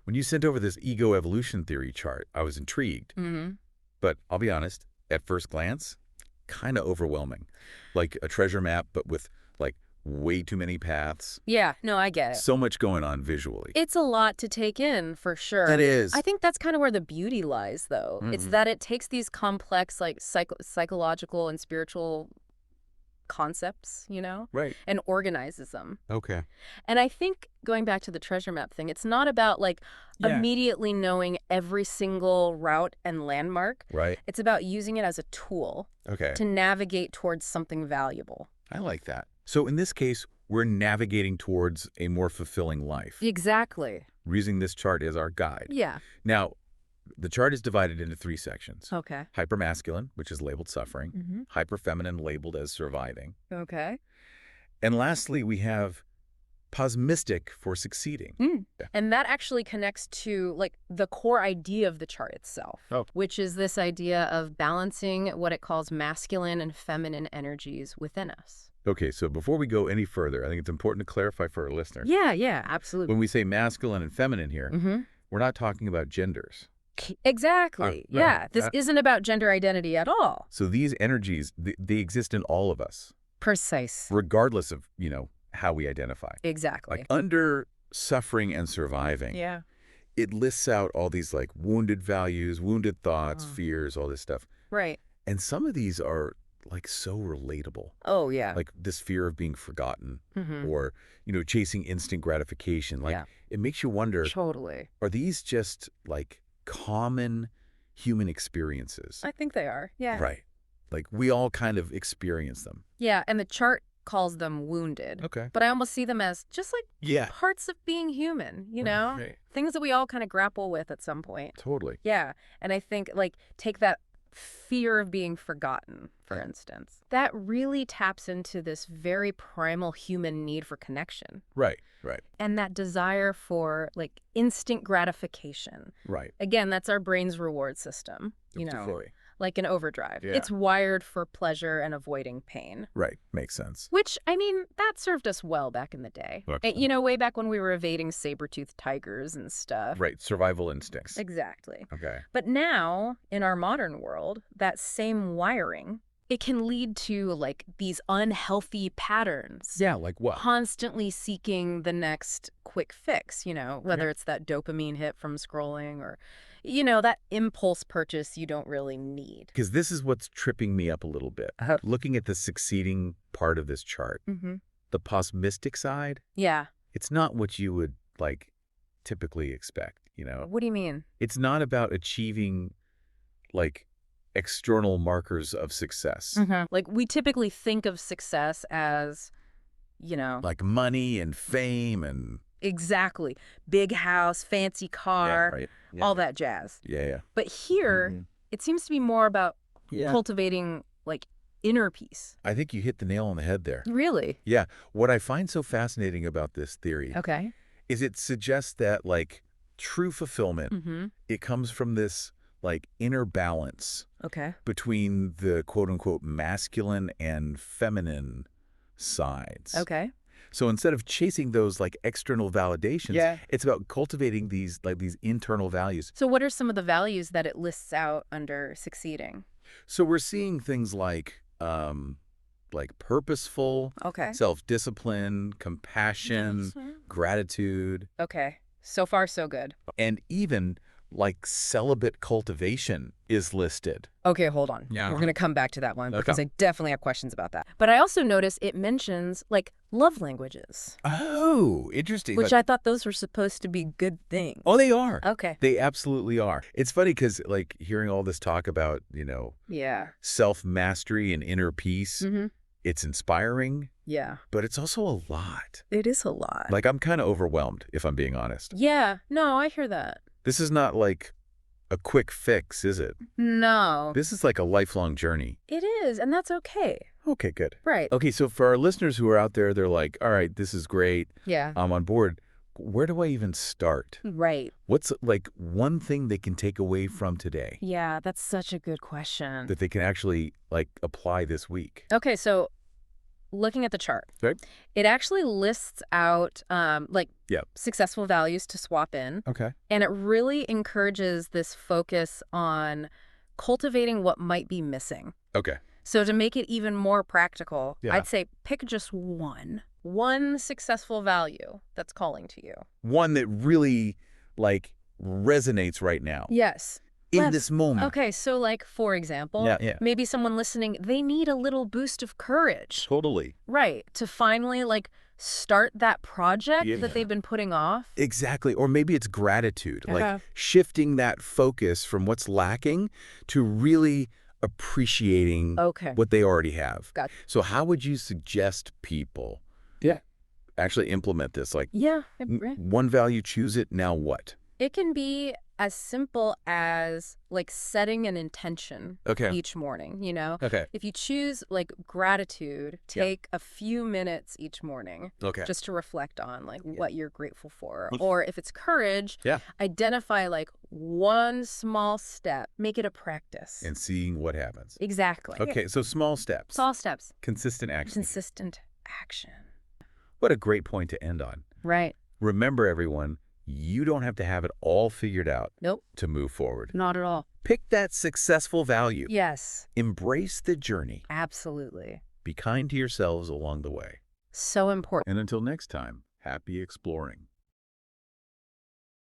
When you sent over this ego evolution theory chart, I was intrigued. Mm-hmm. But I'll be honest, at first glance, kind of overwhelming. Like a treasure map, but with like way too many paths. Yeah, no, I get it. So much going on visually. It's a lot to take in, for sure. It is. I think that's kind of where the beauty lies, though. It's that it takes these complex, like, psychological and spiritual concepts, Right. and organizes them. Okay. And I think, going back to the treasure map thing, it's not about, like, Yeah. immediately knowing every single route and landmark. Right. It's about using it as a tool Okay. to navigate towards something valuable. I like that. So in this case, we're navigating towards a more fulfilling life. Exactly. Using this chart as our guide. Yeah. Now, the chart is divided into 3 sections. Okay. Hypermasculine, which is labeled suffering. Mm-hmm. Hyperfeminine, labeled as surviving. Okay. And lastly, we have posmistic for succeeding. And that actually connects to, like, the core idea of the chart itself, which is this idea of balancing what it calls masculine and feminine energies within us. Okay, so before we go any further, I think it's important to clarify for our listeners. Yeah, absolutely. When we say masculine and feminine here, Mm-hmm. we're not talking about genders. Exactly. Yeah. This isn't about gender identity at all. So these energies, they exist in all of us, Precise. regardless of, how we identify. Exactly. Like under suffering and surviving, Yeah. it lists out all these like wounded values, wounded thoughts, fears, all this stuff. Right. And some of these are like so relatable. Oh, yeah. Like this fear of being forgotten Mm-hmm. or, chasing instant gratification. Like Yeah. it makes you wonder, Totally. are these just like common human experiences? I think they are. Yeah. Right. Like we all kind of experience them. Yeah. And the chart calls them wounded. Okay. But I almost see them as just like Yeah. parts of being human, Right. Things that we all kind of grapple with at some point. Totally. Yeah. And I think, like, take that fear of being forgotten, for instance. That really taps into this very primal human need for connection Right. and that desire for, like, instant gratification. Right. Again, that's our brain's reward system, Absolutely. like an overdrive. Yeah. It's wired for pleasure and avoiding pain. Right. Makes sense. Which, I mean, that served us well back in the day. Okay. Way back when we were evading saber-toothed tigers and stuff. Right. Survival instincts. Exactly. Okay. But now, in our modern world, that same wiring, it can lead to, like, these unhealthy patterns. Yeah. Like what? Constantly seeking the next quick fix, whether it's that dopamine hit from scrolling or, that impulse purchase you don't really need. Because this is what's tripping me up a little bit. Looking at the succeeding part of this chart, Mm-hmm. the posmistic side, Yeah. it's not what you would like typically expect, What do you mean? It's not about achieving like external markers of success. Like, we typically think of success as, Like money and fame and exactly, big house, fancy car, right. all that jazz. Yeah. But here, it seems to be more about cultivating, like, inner peace. I think you hit the nail on the head there. Really? Yeah. What I find so fascinating about this theory Okay. is it suggests that like true fulfillment, Mm-hmm. it comes from this like inner balance Okay. between the quote unquote masculine and feminine sides. Okay. So instead of chasing those like external validations, Yeah. it's about cultivating these internal values. So what are some of the values that it lists out under succeeding? So we're seeing things like purposeful, Okay. self-discipline, compassion, gratitude, Okay. So far, so good. and even like celibate cultivation is listed. Okay, hold on. Yeah. We're going to come back to that one because Okay. I definitely have questions about that. But I also notice it mentions, like, love languages, Oh, interesting. which I thought those were supposed to be good things. Oh, they are. Okay. They absolutely are. It's funny because like hearing all this talk about, Yeah. self-mastery and inner peace, Mm-hmm. it's inspiring, Yeah. but it's also a lot. It is a lot. Like I'm kind of overwhelmed, if I'm being honest. Yeah. No, I hear that. This is not like a quick fix, is it? No. This is like a lifelong journey. It is, and that's okay. Okay, good. Right. Okay, so for our listeners who are out there, they're like, all right, this is great. Yeah. I'm on board. Where do I even start? Right. What's like one thing they can take away from today Yeah, that's such a good question. that they can actually like apply this week? Okay, so looking at the chart, Okay. it actually lists out Yep. successful values to swap in. Okay. And it really encourages this focus on cultivating what might be missing. Okay. So to make it even more practical, Yeah. I'd say pick just one successful value that's calling to you. One that really, like, resonates right now. Yes. In this moment. Okay, so like, for example, Yeah. maybe someone listening, they need a little boost of courage. Totally. Right. To finally, like, start that project Yeah. that they've been putting off. Exactly. Or maybe it's gratitude, Uh-huh. like shifting that focus from what's lacking to really appreciating Okay. what they already have. Gotcha. So how would you suggest people actually implement this? Like, Yeah. one value, choose it, now what? It can be as simple as, like, setting an intention Okay. each morning, you know? Okay. If you choose, like, gratitude, take a few minutes each morning Okay. just to reflect on, like, what you're grateful for. Or if it's courage, Yeah. identify, like, one small step. Make it a practice. And seeing what happens. Exactly. Okay, so small steps. Small steps. Consistent action. Consistent action. What a great point to end on. Right. Remember, everyone, you don't have to have it all figured out Nope. to move forward. Not at all. Pick that successful value. Yes. Embrace the journey. Absolutely. Be kind to yourselves along the way. So important. And until next time, happy exploring.